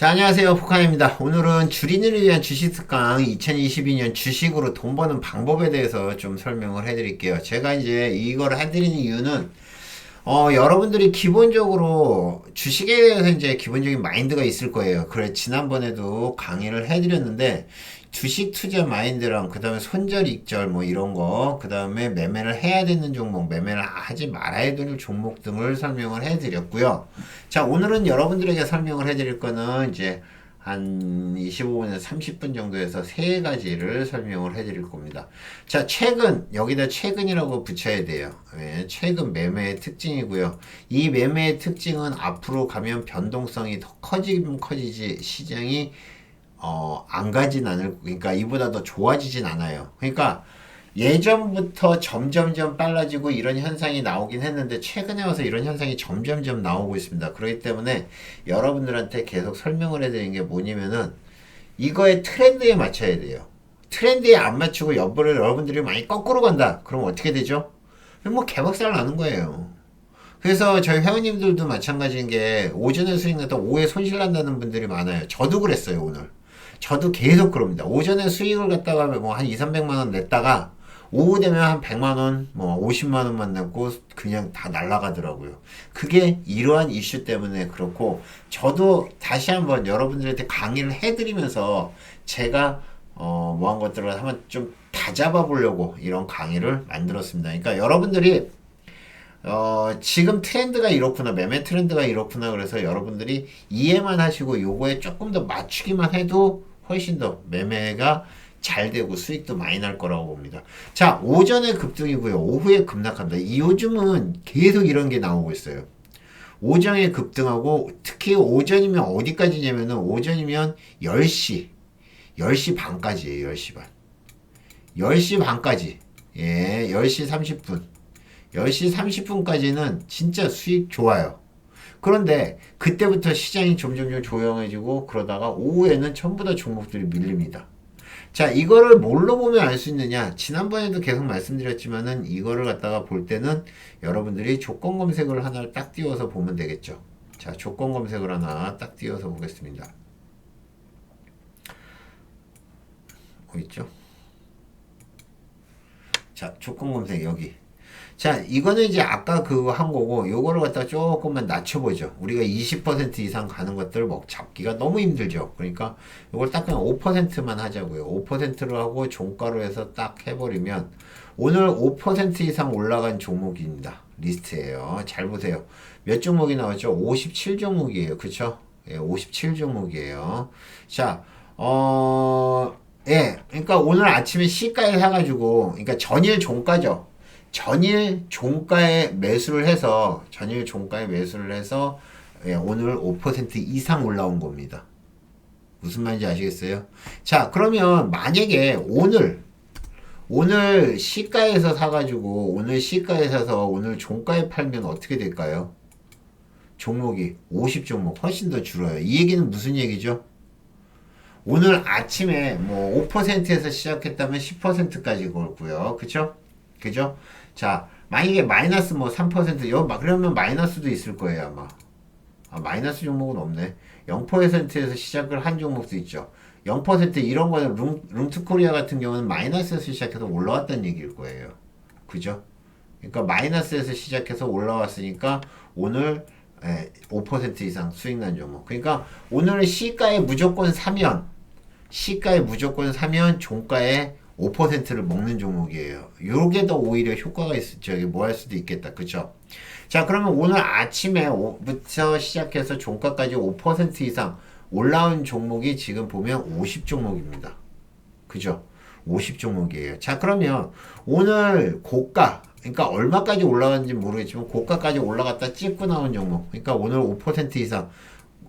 자, 안녕하세요. 포카입니다. 오늘은 주린이를 위한 주식 특강 2022년 주식으로 돈 버는 방법에 대해서 좀 설명을 해드릴게요. 제가 이제 이걸 해드리는 이유는 여러분들이 기본적으로 주식에 대해서 이제 기본적인 마인드가 있을 거예요. 그래, 지난번에도 강의를 해드렸는데, 주식 투자 마인드랑, 그 다음에 손절, 익절, 뭐 이런 거, 그 다음에 매매를 해야 되는 종목, 매매를 하지 말아야 되는 종목 등을 설명을 해드렸고요. 자, 오늘은 여러분들에게 설명을 해드릴 거는 이제, 한 25분에서 30분 정도에서 세 가지를 설명을 해드릴 겁니다. 자, 최근, 여기다 최근이라고 붙여야 돼요. 예, 최근 매매의 특징이고요. 이 매매의 특징은 앞으로 가면 변동성이 더 커지면 커지지 시장이, 안 가진 않을, 그러니까 이보다 더 좋아지진 않아요. 그러니까 예전부터 점점점 빨라지고 이런 현상이 나오긴 했는데 최근에 와서 이런 현상이 점점점 나오고 있습니다. 그렇기 때문에 여러분들한테 계속 설명을 해드리는 게 뭐냐면은 이거의 트렌드에 맞춰야 돼요. 트렌드에 안 맞추고 여러분들이 많이 거꾸로 간다. 그럼 어떻게 되죠? 뭐 개박살 나는 거예요. 그래서 저희 회원님들도 마찬가지인 게 오전에 수익 났다 오후에 손실 난다는 분들이 많아요. 저도 그랬어요, 오늘. 저도 계속 그럽니다. 오전에 수익을 갖다가 뭐 한 2, 300만 원 냈다가 오후 되면 한 100만 원, 뭐 50만 원만 냈고 그냥 다 날아가더라고요. 그게 이러한 이슈 때문에 그렇고 저도 다시 한번 여러분들한테 강의를 해드리면서 제가 뭐 한 것들을 한번 좀 다잡아 보려고 이런 강의를 만들었습니다. 그러니까 여러분들이 지금 트렌드가 이렇구나, 매매 트렌드가 이렇구나, 그래서 여러분들이 이해만 하시고 요거에 조금 더 맞추기만 해도 훨씬 더 매매가 잘 되고 수익도 많이 날 거라고 봅니다. 자, 오전에 급등이고요. 오후에 급락합니다. 요즘은 계속 이런 게 나오고 있어요. 오전에 급등하고 특히 오전이면 어디까지냐면은 오전이면 10시, 10시 반까지예요. 10시 반. 10시 반까지. 예, 10시 30분. 10시 30분까지는 진짜 수익 좋아요. 그런데 그때부터 시장이 점점 조용해지고 그러다가 오후에는 전부 다 종목들이 밀립니다. 자, 이거를 뭘로 보면 알 수 있느냐? 지난번에도 계속 말씀드렸지만은 이거를 갖다가 볼 때는 여러분들이 조건 검색을 하나를 딱 띄워서 보면 되겠죠. 자, 조건 검색을 하나 딱 띄워서 보겠습니다. 있죠? 자, 조건 검색 여기. 자, 이거는 이제 아까 그거 한 거고, 요거를 갖다가 조금만 낮춰보죠. 우리가 20% 이상 가는 것들을 잡기가 너무 힘들죠. 그러니까 요걸 딱 그냥 5%만 하자고요. 5%로 하고 종가로 해서 딱 해버리면, 오늘 5% 이상 올라간 종목입니다. 리스트예요. 잘 보세요. 몇 종목이 나왔죠? 57종목이에요. 그쵸? 예, 57종목이에요. 자, 예, 그러니까 오늘 아침에 시가에 사가지고, 그러니까 전일 종가죠. 전일 종가에 매수를 해서, 예, 오늘 5% 이상 올라온 겁니다. 무슨 말인지 아시겠어요? 자, 그러면 만약에 오늘 시가에서 사가지고, 오늘 시가에 사서 오늘 종가에 팔면 어떻게 될까요? 종목이 50종목 훨씬 더 줄어요. 이 얘기는 무슨 얘기죠? 오늘 아침에 뭐 5%에서 시작했다면 10%까지 걸고요. 그쵸? 그죠? 자, 만약에 마이너스 뭐 3%, 그러면 마이너스도 있을 거예요, 아마. 마이너스 종목은 없네. 0%에서 시작을 한 종목도 있죠. 0% 이런 거는 룸투코리아 같은 경우는 마이너스에서 시작해서 올라왔다는 얘기일 거예요. 그죠? 그러니까 마이너스에서 시작해서 올라왔으니까 오늘 5% 이상 수익 난 종목. 그러니까 오늘 시가에 무조건 사면 종가에 5%를 먹는 종목이에요. 요게 더 오히려 효과가 뭐 할 수도 있겠다. 그쵸? 자, 그러면 오늘 아침에부터 시작해서 종가까지 5% 이상 올라온 종목이 지금 보면 50종목입니다. 그죠? 50종목이에요. 자, 그러면 오늘 고가, 그러니까 얼마까지 올라갔는지 모르겠지만 고가까지 올라갔다 찍고 나온 종목. 그러니까 오늘 5% 이상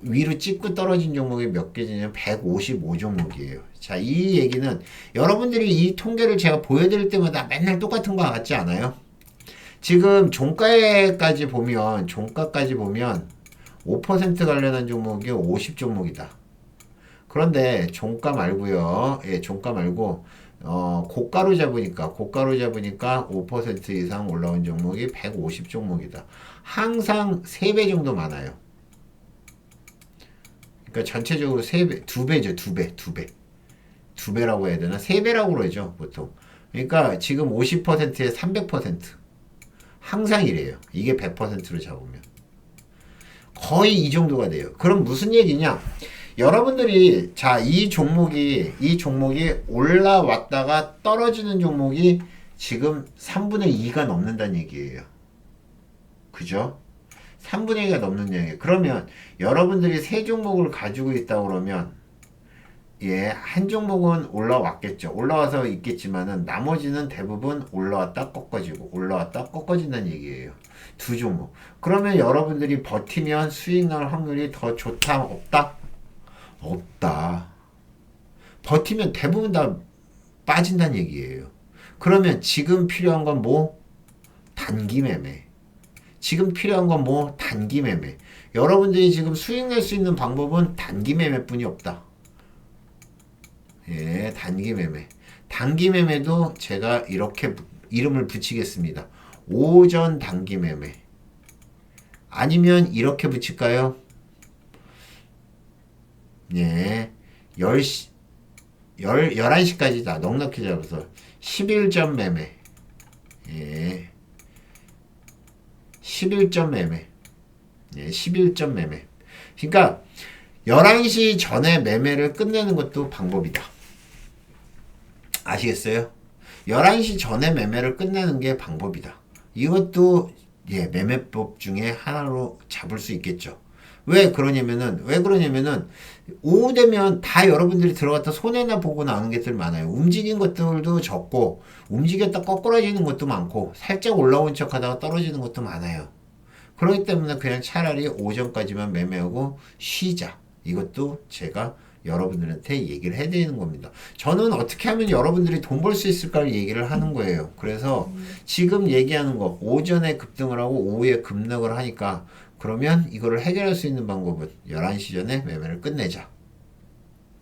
위로 찍고 떨어진 종목이 몇 개냐면 155종목이에요. 자, 이 얘기는 여러분들이 이 통계를 제가 보여드릴 때마다 맨날 똑같은 거 같지 않아요? 지금 종가까지 보면 5% 관련한 종목이 50종목이다. 그런데 종가 말고요. 예, 종가 말고 고가로 잡으니까 5% 이상 올라온 종목이 150종목이다. 항상 3배 정도 많아요. 그러니까 전체적으로 3배, 2배죠. 2배, 2배. 2배라고 해야 되나? 3배라고 그러죠, 보통. 그러니까 지금 50%에 300%. 항상 이래요. 이게 100%로 잡으면. 거의 이 정도가 돼요. 그럼 무슨 얘기냐? 여러분들이, 자, 이 종목이 올라왔다가 떨어지는 종목이 지금 3분의 2가 넘는다는 얘기예요. 그죠? 3분의 2가 넘는 얘기예요. 그러면 여러분들이 세 종목을 가지고 있다 그러면 예, 한 종목은 올라왔겠죠. 올라와서 있겠지만은 나머지는 대부분 올라왔다 꺾어지고 올라왔다 꺾어진다는 얘기예요. 두 종목. 그러면 여러분들이 버티면 수익 날 확률이 더 좋다, 없다? 없다. 버티면 대부분 다 빠진다는 얘기예요. 그러면 지금 필요한 건 뭐? 단기 매매. 지금 필요한 건 뭐? 단기 매매. 여러분들이 지금 수익 낼 수 있는 방법은 단기 매매뿐이 없다. 예, 단기 매매. 단기 매매도 제가 이렇게 이름을 붙이겠습니다. 오전 단기 매매. 아니면 이렇게 붙일까요? 예, 11시까지 다 넉넉히 잡아서 11점 매매. 예, 11점 매매. 예, 11점 매매. 그러니까 11시 전에 매매를 끝내는 것도 방법이다. 아시겠어요? 11시 전에 매매를 끝내는 게 방법이다. 이것도 예, 매매법 중에 하나로 잡을 수 있겠죠. 왜 그러냐면은 오후 되면 다 여러분들이 들어갔다 손해나 보고 나오는 것들 많아요. 움직인 것들도 적고 움직였다 거꾸라지는 것도 많고 살짝 올라온 척 하다가 떨어지는 것도 많아요. 그렇기 때문에 그냥 차라리 오전까지만 매매하고 쉬자. 이것도 제가 여러분들한테 얘기를 해드리는 겁니다. 저는 어떻게 하면 여러분들이 돈 벌 수 있을까를 얘기를 하는 거예요. 그래서 지금 얘기하는 거 오전에 급등을 하고 오후에 급락을 하니까 그러면 이거를 해결할 수 있는 방법은 11시 전에 매매를 끝내자.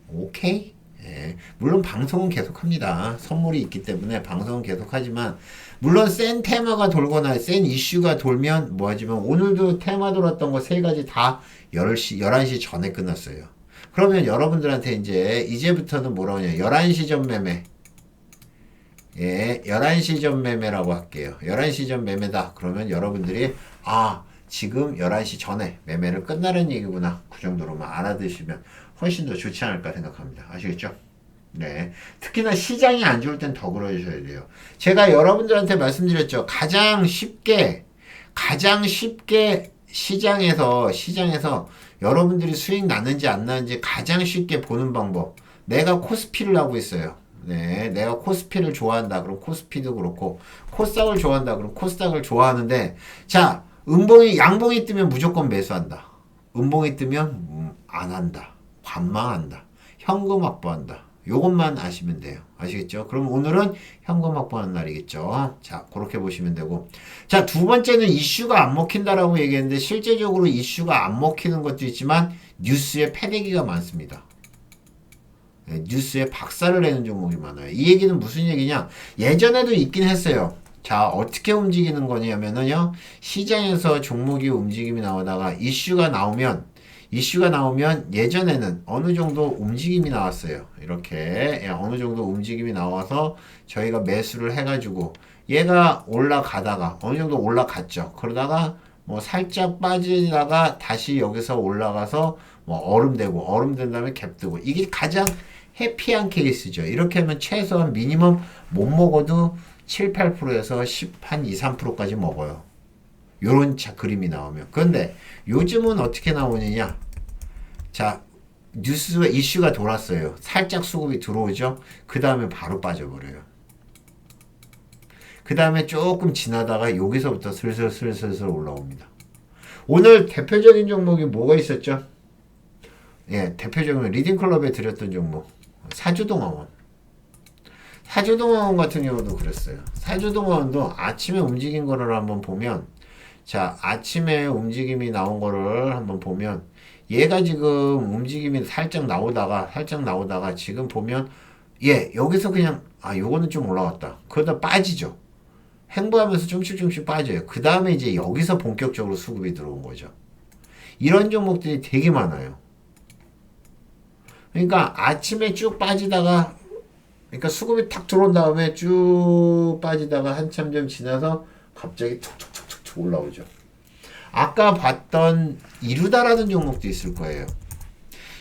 오케이? 예. 물론 방송은 계속합니다. 선물이 있기 때문에 방송은 계속하지만 물론 센 테마가 돌거나 센 이슈가 돌면 뭐하지만 오늘도 테마 돌았던 거 세 가지 다 11시 전에 끝났어요. 그러면 여러분들한테 이제부터는 뭐라고 하냐. 11시 전 매매. 예, 11시 전 매매라고 할게요. 11시 전 매매다. 그러면 여러분들이 지금 11시 전에 매매를 끝나는 얘기구나. 그 정도로만 알아두시면 훨씬 더 좋지 않을까 생각합니다. 아시겠죠? 네. 특히나 시장이 안 좋을 땐 더 그러셔야 돼요. 제가 여러분들한테 말씀드렸죠. 가장 쉽게 시장에서 여러분들이 수익 나는지 안 나는지 가장 쉽게 보는 방법. 내가 코스피를 하고 있어요. 네, 내가 코스피를 좋아한다. 그럼 코스피도 그렇고, 코스닥을 좋아한다. 그럼 코스닥을 좋아하는데, 자, 양봉이 뜨면 무조건 매수한다. 음봉이 뜨면 안 한다. 관망한다. 현금 확보한다. 요것만 아시면 돼요. 아시겠죠? 그럼 오늘은 현금 확보하는 날이겠죠. 자, 그렇게 보시면 되고. 자, 두 번째는 이슈가 안 먹힌다라고 얘기했는데 실제적으로 이슈가 안 먹히는 것도 있지만 뉴스에 패대기가 많습니다. 네, 뉴스에 박살을 내는 종목이 많아요. 이 얘기는 무슨 얘기냐? 예전에도 있긴 했어요. 자, 어떻게 움직이는 거냐면요. 시장에서 종목이 움직임이 나오다가 이슈가 나오면 예전에는 어느 정도 움직임이 나왔어요. 이렇게 어느 정도 움직임이 나와서 저희가 매수를 해가지고 얘가 올라가다가 어느 정도 올라갔죠. 그러다가 뭐 살짝 빠지다가 다시 여기서 올라가서 뭐 얼음 된 다음에 갭 뜨고 이게 가장 해피한 케이스죠. 이렇게 하면 최소한 미니멈 못 먹어도 7, 8%에서 10, 한 2, 3%까지 먹어요. 요런 그림이 나오면. 그런데 요즘은 어떻게 나오느냐? 자, 이슈가 돌았어요. 살짝 수급이 들어오죠? 그 다음에 바로 빠져버려요. 그 다음에 조금 지나다가 여기서부터 슬슬 올라옵니다. 오늘 대표적인 종목이 뭐가 있었죠? 예, 대표적인 리딩클럽에 드렸던 종목. 사주동화원. 사주동화원 같은 경우도 그랬어요. 사주동화원도 아침에 움직인 거를 한번 보면, 자, 아침에 움직임이 나온 거를 한번 보면, 얘가 지금 움직임이 살짝 나오다가 지금 보면, 여기서 그냥, 요거는 좀 올라갔다. 그러다 빠지죠. 횡보하면서 좀씩 빠져요. 그 다음에 이제 여기서 본격적으로 수급이 들어온 거죠. 이런 종목들이 되게 많아요. 그러니까 아침에 쭉 빠지다가 그러니까 수급이 탁 들어온 다음에 쭉 빠지다가 한참 좀 지나서 갑자기 툭툭툭툭 올라오죠. 아까 봤던 이루다라는 종목도 있을 거예요.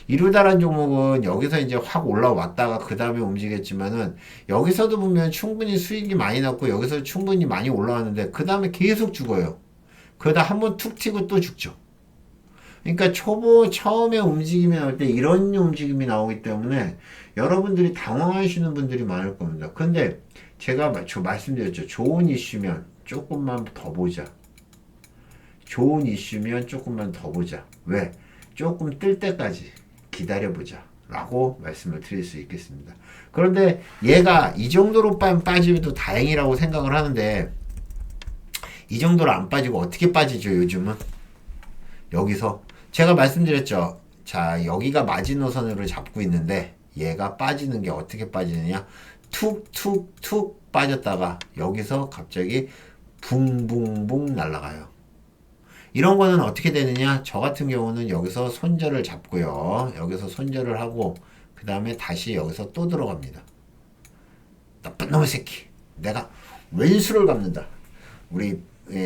이루다라는 종목은 여기서 이제 확 올라왔다가 그 다음에 움직였지만은 여기서도 보면 충분히 수익이 많이 났고 여기서 충분히 많이 올라왔는데 그 다음에 계속 죽어요. 그러다 한번 툭 튀고 또 죽죠. 그러니까 처음에 움직임이 나올 때 이런 움직임이 나오기 때문에 여러분들이 당황하시는 분들이 많을 겁니다. 근데 제가 말씀드렸죠. 좋은 이슈면 조금만 더 보자. 좋은 이슈면 조금만 더 보자. 왜? 조금 뜰 때까지 기다려보자. 라고 말씀을 드릴 수 있겠습니다. 그런데 얘가 이 정도로 빠지면 다행이라고 생각을 하는데 이 정도로 안 빠지고 어떻게 빠지죠, 요즘은? 여기서 제가 말씀드렸죠. 자, 여기가 마지노선으로 잡고 있는데 얘가 빠지는 게 어떻게 빠지느냐? 툭툭툭 빠졌다가 여기서 갑자기 붕붕붕 날아가요. 이런 거는 어떻게 되느냐? 저 같은 경우는 여기서 손절을 잡고요. 여기서 손절을 하고 그 다음에 다시 여기서 또 들어갑니다. 나쁜 놈의 새끼. 내가 왼수를 갚는다. 우리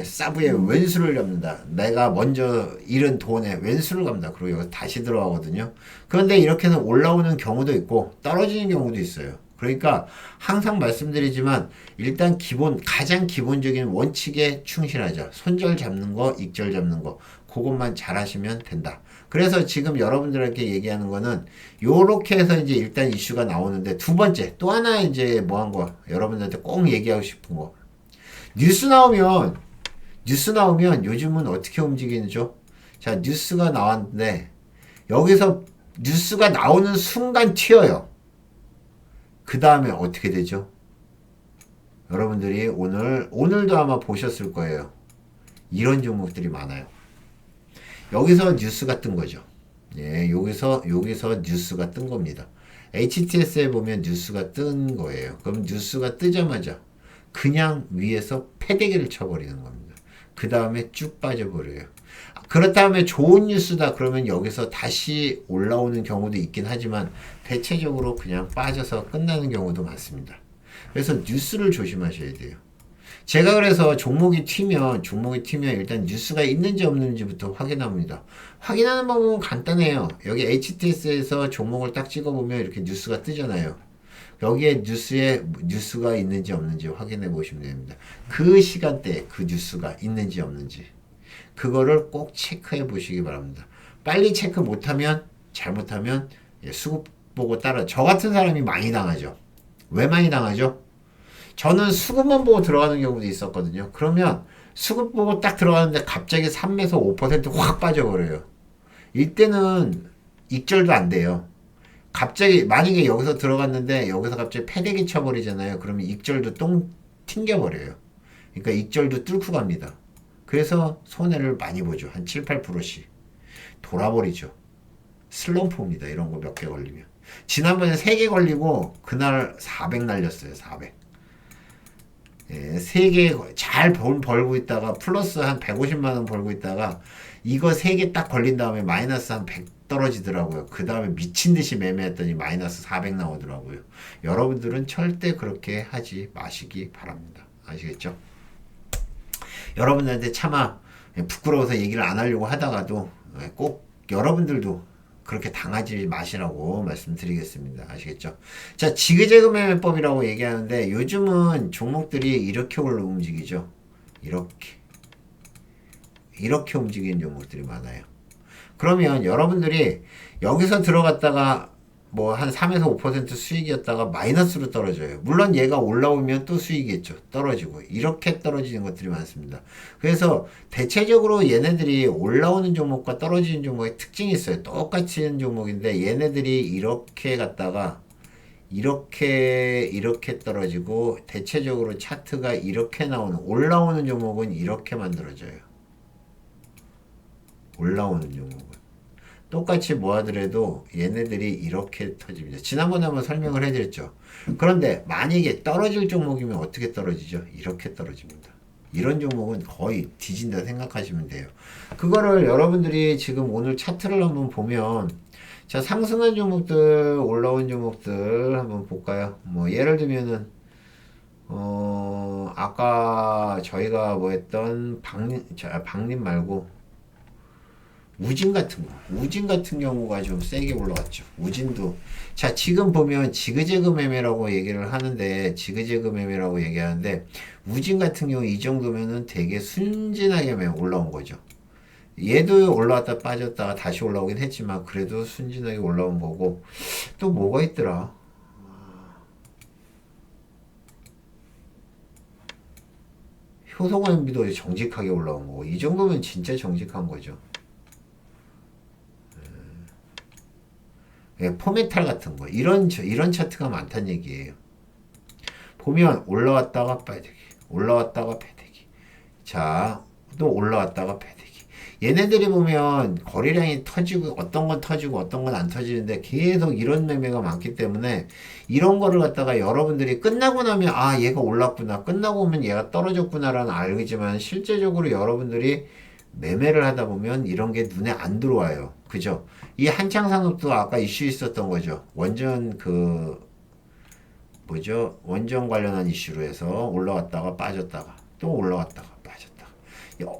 사부의 왼수를 갚는다. 내가 먼저 잃은 돈에 왼수를 갚는다. 그리고 여기 다시 들어가거든요. 그런데 이렇게 해서 올라오는 경우도 있고 떨어지는 경우도 있어요. 그러니까 항상 말씀드리지만 일단 가장 기본적인 원칙에 충실하자. 손절 잡는 거, 익절 잡는 거. 그것만 잘 하시면 된다. 그래서 지금 여러분들에게 얘기하는 거는 요렇게 해서 이제 일단 이슈가 나오는데 두 번째 또 하나 이제 뭐 한 거 여러분들한테 꼭 얘기하고 싶은 거. 뉴스 나오면 요즘은 어떻게 움직이죠? 자, 뉴스가 나왔는데 여기서 뉴스가 나오는 순간 튀어요. 그 다음에 어떻게 되죠? 여러분들이 오늘도 아마 보셨을 거예요. 이런 종목들이 많아요. 여기서 뉴스가 뜬 거죠. 예, 여기서 뉴스가 뜬 겁니다. HTS에 보면 뉴스가 뜬 거예요. 그럼 뉴스가 뜨자마자 그냥 위에서 패대기를 쳐버리는 겁니다. 그 다음에 쭉 빠져버려요. 그렇다면 좋은 뉴스다 그러면 여기서 다시 올라오는 경우도 있긴 하지만 대체적으로 그냥 빠져서 끝나는 경우도 많습니다. 그래서 뉴스를 조심하셔야 돼요. 제가 그래서 종목이 튀면 일단 뉴스가 있는지 없는지부터 확인합니다. 확인하는 방법은 간단해요. 여기 HTS에서 종목을 딱 찍어보면 이렇게 뉴스가 뜨잖아요. 여기에 뉴스가 있는지 없는지 확인해 보시면 됩니다. 그 시간대에 그 뉴스가 있는지 없는지 그거를 꼭 체크해 보시기 바랍니다. 빨리 체크 못하면 잘못하면 수급 보고 따라 저 같은 사람이 많이 당하죠. 왜 많이 당하죠? 저는 수급만 보고 들어가는 경우도 있었거든요. 그러면 수급 보고 딱 들어가는데 갑자기 3에서 5%확 빠져버려요. 이때는 익절도 안 돼요. 갑자기 만약에 여기서 들어갔는데 여기서 갑자기 패대기 쳐버리잖아요. 그러면 익절도 똥 튕겨버려요. 그러니까 익절도 뚫고 갑니다. 그래서 손해를 많이 보죠. 한 7, 8%씩. 돌아버리죠. 슬럼프입니다. 이런 거 몇 개 걸리면. 지난번에 3개 걸리고 그날 400 날렸어요. 400. 예, 3개 잘 벌고 있다가 플러스 한 150만 원 벌고 있다가 이거 3개 딱 걸린 다음에 마이너스 한 100 떨어지더라고요. 그 다음에 미친 듯이 매매했더니 마이너스 400 나오더라고요. 여러분들은 절대 그렇게 하지 마시기 바랍니다. 아시겠죠? 여러분들한테 차마 부끄러워서 얘기를 안 하려고 하다가도 꼭 여러분들도 그렇게 당하지 마시라고 말씀드리겠습니다. 아시겠죠? 자, 지그재그 매매법이라고 얘기하는데 요즘은 종목들이 이렇게 움직이죠. 이렇게 움직이는 종목들이 많아요. 그러면 여러분들이 여기서 들어갔다가 뭐 한 3에서 5% 수익이었다가 마이너스로 떨어져요. 물론 얘가 올라오면 또 수익이겠죠. 떨어지고. 이렇게 떨어지는 것들이 많습니다. 그래서 대체적으로 얘네들이 올라오는 종목과 떨어지는 종목의 특징이 있어요. 똑같이 있는 종목인데 얘네들이 이렇게 갔다가 이렇게 떨어지고 대체적으로 차트가 이렇게 나오는 올라오는 종목은 이렇게 만들어져요. 올라오는 종목은. 똑같이 모아더라도 얘네들이 이렇게 터집니다. 지난번에 한번 설명을 해드렸죠. 그런데 만약에 떨어질 종목이면 어떻게 떨어지죠? 이렇게 떨어집니다. 이런 종목은 거의 뒤진다 생각하시면 돼요. 그거를 여러분들이 지금 오늘 차트를 한번 보면 자, 상승한 종목들, 올라온 종목들 한번 볼까요? 뭐, 예를 들면은, 아까 저희가 뭐 했던 박림 말고, 우진 같은 거. 우진 같은 경우가 좀 세게 올라왔죠. 우진도. 자, 지금 보면 지그재그 매매라고 얘기를 하는데, 지그재그 매매라고 얘기하는데, 우진 같은 경우 이 정도면은 되게 순진하게 올라온 거죠. 얘도 올라왔다 빠졌다가 다시 올라오긴 했지만, 그래도 순진하게 올라온 거고, 또 뭐가 있더라? 효성원비도 정직하게 올라온 거고, 이 정도면 진짜 정직한 거죠. 예, 포메탈 같은 거 이런 차트가 많다는 얘기예요. 보면 올라왔다가 빠지기, 올라왔다가 패대기, 자 또 올라왔다가 패대기. 얘네들이 보면 거래량이 터지고 어떤 건 터지고 어떤 건 안 터지는데 계속 이런 매매가 많기 때문에 이런 거를 갖다가 여러분들이 끝나고 나면 아 얘가 올랐구나, 끝나고 오면 얘가 떨어졌구나라는 알겠지만 실제적으로 여러분들이 매매를 하다 보면 이런 게 눈에 안 들어와요. 그죠? 이 한창산업도 아까 이슈 있었던 거죠. 원전 뭐죠? 원전 관련한 이슈로 해서 올라왔다가 빠졌다가 또 올라왔다가 빠졌다가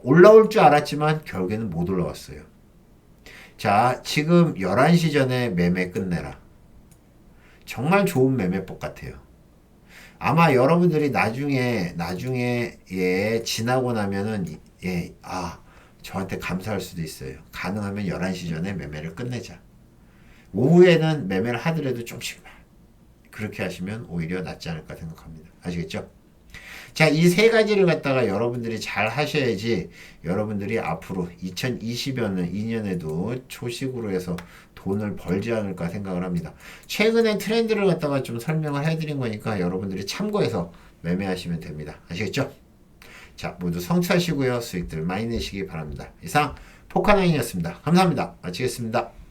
올라올 줄 알았지만 결국에는 못 올라왔어요. 자, 지금 11시 전에 매매 끝내라. 정말 좋은 매매법 같아요. 아마 여러분들이 나중에 예, 지나고 나면은 예, 저한테 감사할 수도 있어요. 가능하면 11시 전에 매매를 끝내자. 오후에는 매매를 하더라도 좀씩만 그렇게 하시면 오히려 낫지 않을까 생각합니다. 아시겠죠? 자, 이 세 가지를 갖다가 여러분들이 잘 하셔야지 여러분들이 앞으로 2020년 2년에도 초식으로 해서 돈을 벌지 않을까 생각을 합니다. 최근에 트렌드를 갖다가 좀 설명을 해드린 거니까 여러분들이 참고해서 매매하시면 됩니다. 아시겠죠? 자, 모두 성취하시고요. 수익들 많이 내시기 바랍니다. 이상 포카나인이었습니다. 감사합니다. 마치겠습니다.